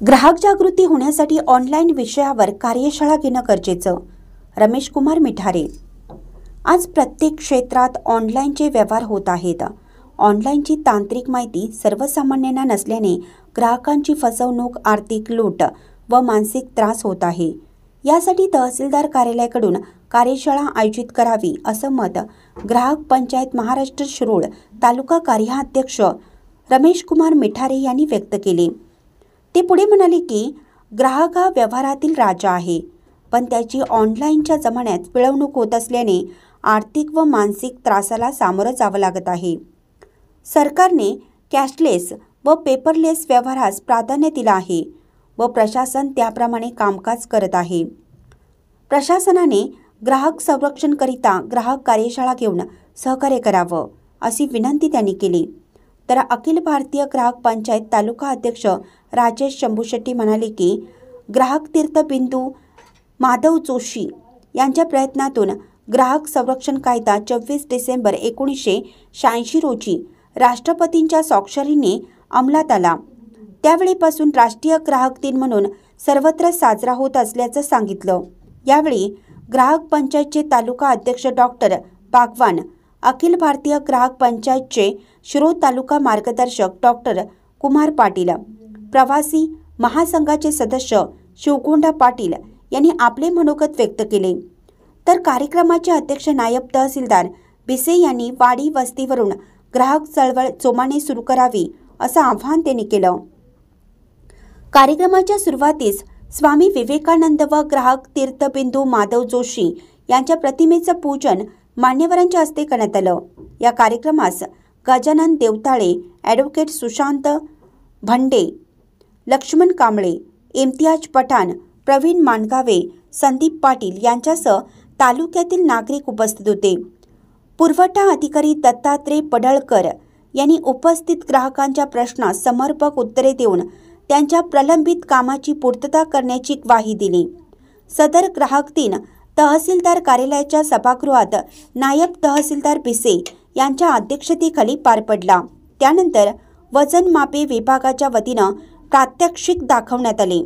ग्राहक जागृती होण्यासाठी ऑनलाईन विषयावर कार्यशाळा घेणं गरजेचं. रमेश कुमार मिठारे. आज प्रत्येक क्षेत्रात ऑनलाईनचे व्यवहार होत आहेत. ऑनलाईनची तांत्रिक माहिती सर्वसामान्यांना नसल्याने ग्राहकांची फसवणूक, आर्थिक लूट व मानसिक त्रास होत आहे. यासाठी तहसीलदार कार्यालयाकडून कार्यशाळा आयोजित करावी असं मत ग्राहक पंचायत महाराष्ट्र शिरोळ तालुका कार्याध्यक्ष रमेश कुमार मिठारे यांनी व्यक्त केले. ते पुढे म्हणाले की ग्राहक हा व्यवहारातील राजा आहे, पण त्याची ऑनलाईनच्या जमान्यात पिळवणूक होत असल्याने आर्थिक व मानसिक त्रासाला सामोरं जावं लागत आहे. सरकारने कॅशलेस व पेपरलेस व्यवहारास प्राधान्य दिलं आहे व प्रशासन त्याप्रमाणे कामकाज करत आहे. प्रशासनाने ग्राहक संरक्षणकरिता ग्राहक कार्यशाळा घेऊन सहकार्य करावं अशी विनंती त्यांनी केली. तर अखिल भारतीय ग्राहक पंचायत तालुका अध्यक्ष राजेश शंभू शेट्टी म्हणाले की ग्राहक तीर्थबिंदू माधव जोशी यांच्या प्रयत्नातून ग्राहक संरक्षण कायदा 24 डिसेंबर 1986 रोजी राष्ट्रपतींच्या स्वाक्षरीने अंमलात आला. त्यावेळीपासून राष्ट्रीय ग्राहक दिन म्हणून सर्वत्र साजरा होत असल्याचं सांगितलं. यावेळी ग्राहक पंचायतचे तालुका अध्यक्ष डॉक्टर बागवान, अखिल भारतीय ग्राहक पंचायतचे शिरोळ तालुका मार्गदर्शक डॉक्टर कुमार पाटील, प्रवासी महासंघाचे सदस्य शिवगोंडा पाटील यांनी आपले मनोगत व्यक्त केले. तर कार्यक्रमाचे अध्यक्ष नायब तहसीलदार भिसे यांनी वाडी वस्तीवरून ग्राहक चळवळ जोमाने सुरू करावी असं आवाहन त्यांनी केलं. कार्यक्रमाच्या सुरुवातीस स्वामी विवेकानंद व ग्राहक तीर्थबिंदू माधव जोशी यांच्या प्रतिमेचं पूजन मान्यवरांच्या हस्ते करण्यात आलं. या कार्यक्रमास गजानन देवताळे, ॲडव्होकेट सुशांत भंडे, लक्ष्मण कांबळे, इम्तियाज पठाण, प्रवीण मानगावे, संदीप पाटील यांच्यासह तालुक्यातील नागरिक उपस्थित होते. पुरवठा अधिकारी दत्तात्रय पडळकर यांनी उपस्थित ग्राहकांच्या प्रश्नास समर्पक उत्तरे देऊन त्यांच्या प्रलंबित कामाची पूर्तता करण्याची ग्वाही दिली. सदर ग्राहक दिन तहसीलदार कार्यालयाच्या सभागृहात नायब तहसीलदार भिसे यांच्या अध्यक्षतेखाली पार पडला. त्यानंतर वजन मापे विभागाच्या वतीनं प्रात्यक्षिक दाखवण्यात आले.